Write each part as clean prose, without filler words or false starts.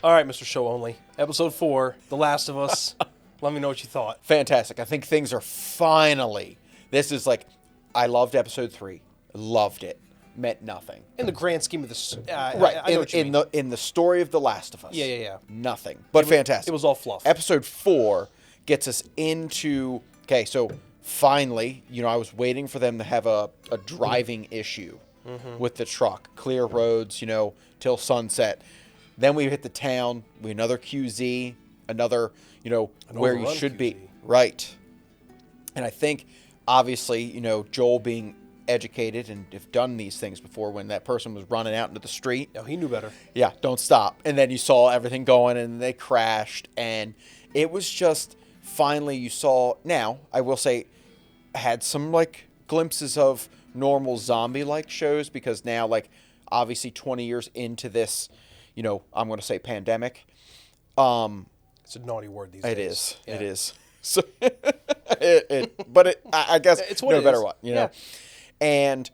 All right, Mr. Show Only. Episode 4, The Last of Us. Let me know what you thought. Fantastic. I think things are finally... This is like... I loved episode 3. Loved it. Meant nothing. In the grand scheme of this... Right. I know what you mean. In the story of The Last of Us. Yeah. Nothing. But fantastic. It was all fluff. Episode 4 gets us into... Okay, so finally, I was waiting for them to have a driving issue with the truck. Clear roads, till sunset. Then we hit the town. We another QZ. Another, where you should be. Right. And I think, obviously, Joel being educated and have done these things before, when that person was running out into the street. No, he knew better. Yeah, don't stop. And then you saw everything going, and they crashed. And it was just, finally you saw, now, I will say, had some, glimpses of normal zombie-like shows, because now, obviously 20 years into this, I'm going to say pandemic. It's a naughty word these days. It is. So, I guess it's what no it better is. what, know. And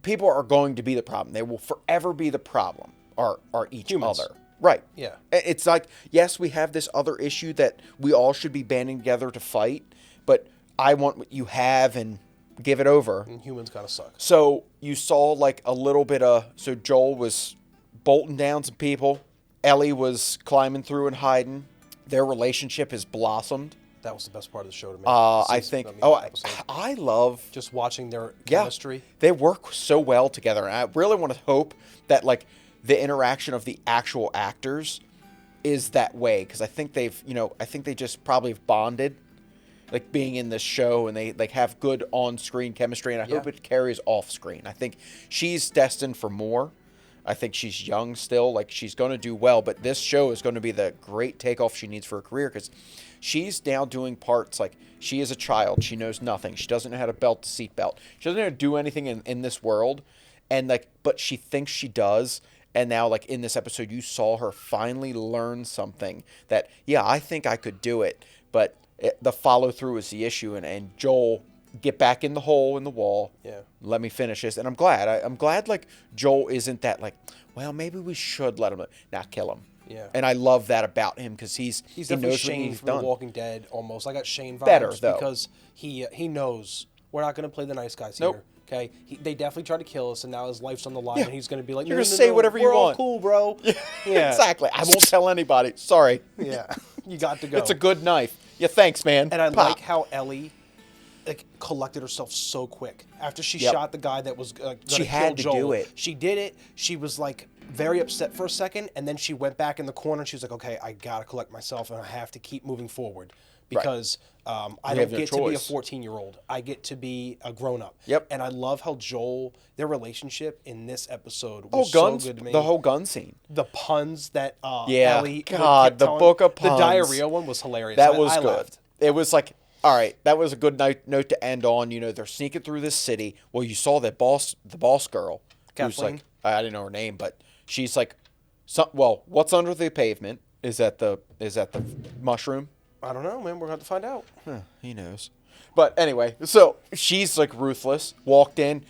people are going to be the problem. They will forever be the problem, are each Humans. other. Right. Yeah. It's like, yes, we have this other issue that we all should be banding together to fight, but I want what you have and give it over. And humans kind of suck. So you saw a little bit of... So Joel was bolting down some people. Ellie was climbing through and hiding. Their relationship has blossomed. That was the best part of the show to me. I think... I love... Just watching their chemistry. They work so well together. And I really want to hope that, the interaction of the actual actors is that way. Because I think they've... I think they just probably have bonded. Being in this show, and they have good on-screen chemistry, and I hope it carries off-screen. I think she's destined for more. I think she's young still. She's going to do well, but this show is going to be the great takeoff she needs for her career, because she's now doing parts she is a child. She knows nothing. She doesn't know how to belt the seatbelt. She doesn't know how to do anything in this world, and but she thinks she does. And now, in this episode, you saw her finally learn something that, I think I could do it, but the follow-through is the issue, and Joel... Get back in the hole in the wall. Yeah. Let me finish this. And I'm glad. I'm glad, Joel isn't that, well, maybe we should let him... Not kill him. Yeah. And I love that about him, because he definitely knows Shane what he's from done. The Walking Dead, almost. I got Shane vibes. Better, though. Because he knows we're not going to play the nice guys Nope. here. Okay? They definitely tried to kill us, and now his life's on the line, and he's going to be like, You're going to say whatever you we're all want. cool, bro. Yeah. Exactly. I won't tell anybody. Sorry. Yeah. You got to go. It's a good knife. Yeah, thanks, man. And I Pop. like how Ellie... collected herself so quick after she shot the guy that was gonna she kill had to Joel. do it. She did it. She was very upset for a second, and then she went back in the corner and she was like, okay, I gotta collect myself and I have to keep moving forward, because I don't get to be a 14-year-old. I get to be a grown-up. Yep. And I love how Joel, their relationship in this episode was so good to me. The whole gun scene. The puns that yeah. Ellie God, the book of puns. The diarrhea one was hilarious. That was I good. laughed. It was all right, that was a good note to end on. They're sneaking through this city. Well, you saw the boss girl. Kathleen? Who's I didn't know her name, but she's what's under the pavement? Is that the mushroom? I don't know, man. We're going to have to find out. He knows. But anyway, so she's ruthless. Walked in,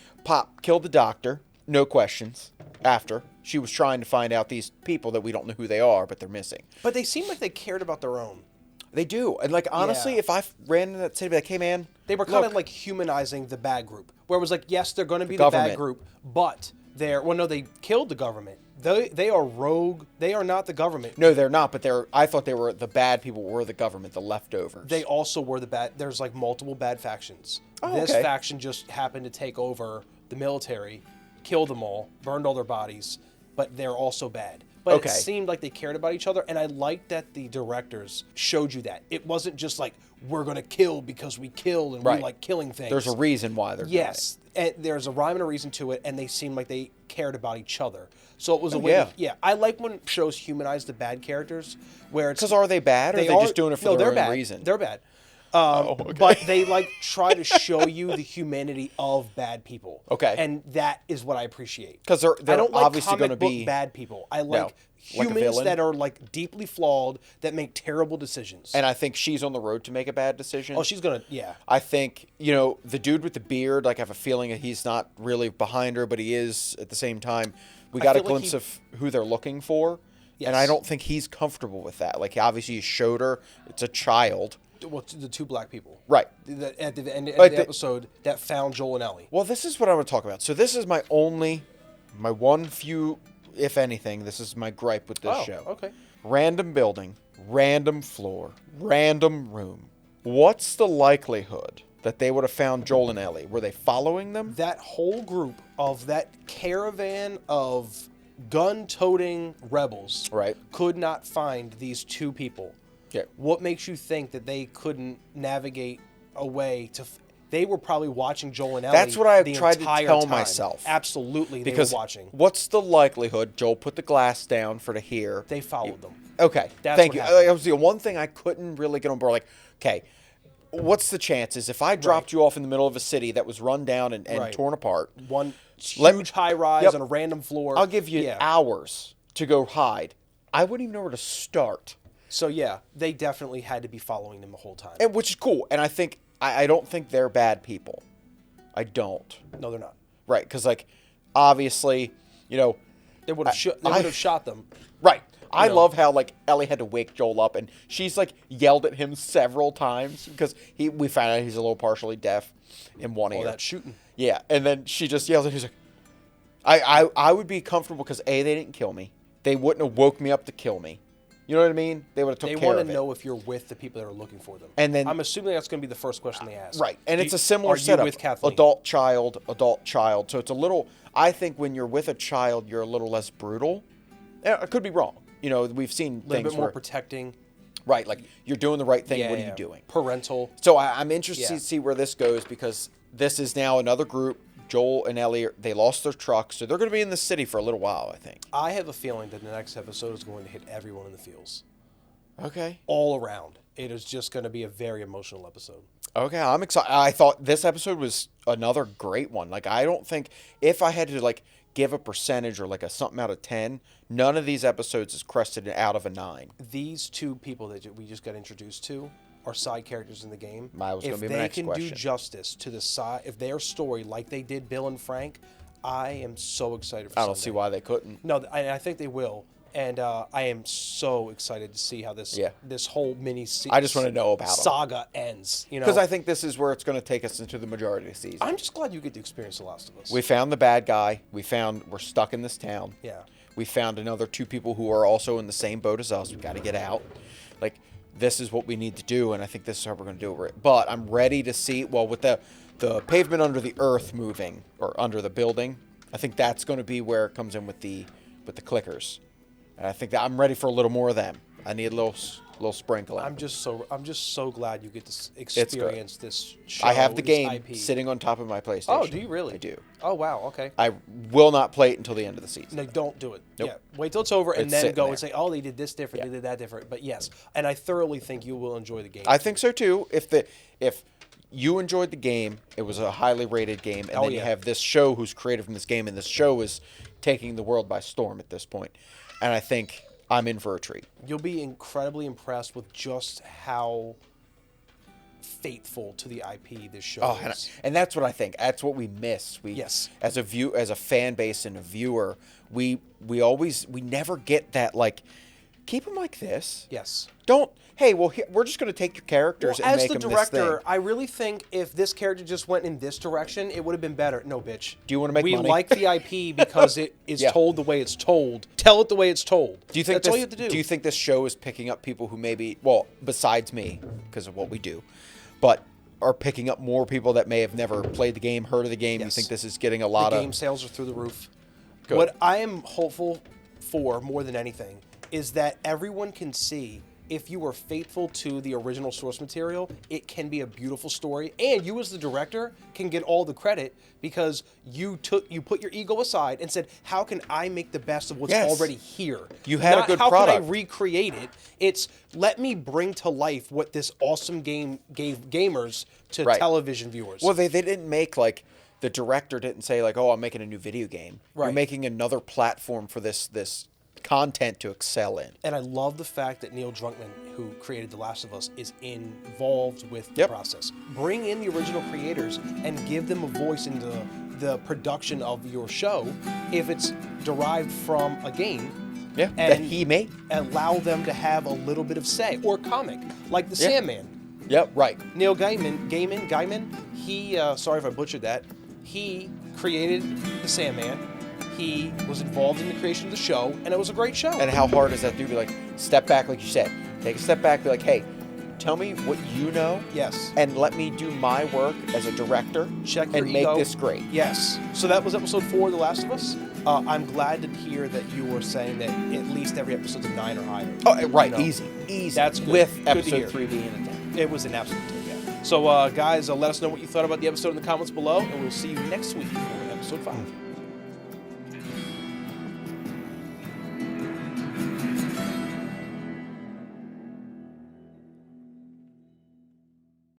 killed the doctor. No questions. After she was trying to find out these people that we don't know who they are, but they're missing. But they seem like they cared about their own. They do. And honestly, if I ran in that city, be like, hey man, they were kind of humanizing the bad group, where it was yes, they're going to be the bad group, but they killed the government. They are rogue. They are not the government. No, they're not. But I thought they were the bad people. Were the government, the leftovers? They also were the bad. There's multiple bad factions. Oh, this okay. faction just happened to take over the military, kill them all, burned all their bodies, but they're also bad. But it seemed like they cared about each other, and I liked that the directors showed you that. It wasn't just we're going to kill because we kill and we like killing things. There's a reason why they're doing it. Yes, and there's a rhyme and a reason to it, and they seemed like they cared about each other. So it was a way. I like when shows humanize the bad characters, where it's... Because are they bad, or are they just doing it for their own reason? They're bad. But they try to show you the humanity of bad people. Okay. And that is what I appreciate. Because they're I don't like obviously going to comic book be bad people. I like like a humans villain? that are deeply flawed, that make terrible decisions. And I think she's on the road to make a bad decision. Oh, she's gonna, yeah. I think, the dude with the beard, I have a feeling that he's not really behind her, but he is at the same time. We got a glimpse of who they're looking for. Yes. And I don't think he's comfortable with that. Like, obviously, he showed her. It's a child. Well, the two black people. Right. At the end of the episode that found Joel and Ellie. Well, this is what I want to talk about. So this is my one few, if anything, this is my gripe with this show. Okay. Random building, random floor, random room. What's the likelihood that they would have found Joel and Ellie? Were they following them? That whole group of that caravan of gun-toting rebels could not find these two people. Yeah. What makes you think that they couldn't navigate a way to... They were probably watching Joel and Ellie. That's what I the tried to tell time. myself. Absolutely, because they were watching. What's the likelihood Joel put the glass down for to hear? They followed them. Okay, That's thank what you. happened. That was the one thing I couldn't really get on board. Like, okay, what's the chances if I dropped you off in the middle of a city that was run down and torn apart? One huge high rise on a random floor. I'll give you hours to go hide. I wouldn't even know where to start. So yeah, they definitely had to be following them the whole time. And which is cool. And I don't think they're bad people. I don't. No, they're not. Right, because like obviously, you know, they would have shot them. Right. I love how like Ellie had to wake Joel up, and she's like yelled at him several times because we found out he's a little partially deaf in one ear. Oh, that shooting. Yeah, and then she just yells, and he's like, I would be comfortable because they didn't kill me. They wouldn't have woke me up to kill me. You know what I mean? They would have took care of it. They want to know if you're with the people that are looking for them. And then I'm assuming that's going to be the first question they ask. Right, and it's a similar setup. With Kathleen? Adult, child. So it's a little. I think when you're with a child, you're a little less brutal. I could be wrong. You know, we've seen a little things bit more where, protecting. right, like you're doing the right thing. What are you doing? Parental. So I'm interested to see where this goes because this is now another group. Joel and Ellie, they lost their truck, so they're going to be in the city for a little while, I think. I have a feeling that the next episode is going to hit everyone in the feels. Okay. All around. It is just going to be a very emotional episode. Okay, I'm excited. I thought this episode was another great one. Like, I don't think, if I had to, like, give a percentage or, like, a something out of 10, none of these episodes is crested out of a 9. These two people that we just got introduced to are side characters in the game. That was going to be my next question. If they can do justice to the side, if their story, like they did Bill and Frank, I am so excited for I don't see why they couldn't. No, I think they will. And I am so excited to see how this whole mini I just want to know about saga ends. You know, because I think this is where it's going to take us into the majority of the season. I'm just glad you get to experience The Last of Us. We found the bad guy. We're stuck in this town. Yeah. We found another 2 people who are also in the same boat as us. We got to get out. Like, this is what we need to do, and I think this is how we're going to do it. But I'm ready to see. Well, with the pavement under the earth moving or under the building, I think that's going to be where it comes in with the clickers. And I think that I'm ready for a little more of them. I need a little sprinkling. I'm just so glad you get to experience this show. I have the game IP. sitting on top of my PlayStation. Oh, do you really? I do. Oh, wow. Okay. I will not play it until the end of the season. No, don't do it. Nope. Yeah, wait till it's over and It's then sitting go there. and say, "Oh, they did this different. They did that different." But yes, and I thoroughly think you will enjoy the game. I think so too. If you enjoyed the game, it was a highly rated game, and then you have this show who's created from this game, and this show is taking the world by storm at this point. And I think I'm in for a treat. You'll be incredibly impressed with just how faithful to the IP this show is. And that's what I think. That's what we miss. As a fan base and a viewer, we never get that, like, keep them like this. Yes. We're just going to take your characters and make them this thing. As the director, I really think if this character just went in this direction, it would have been better. No, bitch. Do you want to make money? We like the IP because it is told the way it's told. Tell it the way it's told. That's all you have to do. Do you think this show is picking up people who maybe, well, besides me, because of what we do, but are picking up more people that may have never played the game, heard of the game? Yes. You think this is getting a lot of... The game sales are through the roof. Good. What I am hopeful for more than anything is that everyone can see if you were faithful to the original source material, it can be a beautiful story, and you as the director can get all the credit because you put your ego aside and said, how can I make the best of what's already here? You had a good how product. How can I recreate it? It's let me bring to life what this awesome game gave gamers to television viewers. Well, they didn't make, like, the director didn't say, like, oh, I'm making a new video game. You're making another platform for this content to excel in. And I love the fact that Neil Druckmann, who created The Last of Us, is involved with the process. Bring in the original creators and give them a voice in the production of your show. If it's derived from a game, Yeah, that he made. Allow them to have a little bit of say, or comic, like the Sandman. Yep, right. Neil Gaiman, he, sorry if I butchered that, he created the Sandman. He was involved in the creation of the show, and it was a great show. And how hard is that to be like, step back, like you said, take a step back, be like, hey, tell me what you know. Yes. And let me do my work as a director. Check your and ego. make this great. Yes. So that was episode 4 of The Last of Us. I'm glad to hear that you were saying that at least every episode's a 9 or higher. Oh, right. You know? Easy. That's good. With Good to episode hear. 3 being a 10. It was an absolute 10, yeah. So, guys, let us know what you thought about the episode in the comments below, and we'll see you next week for episode 5.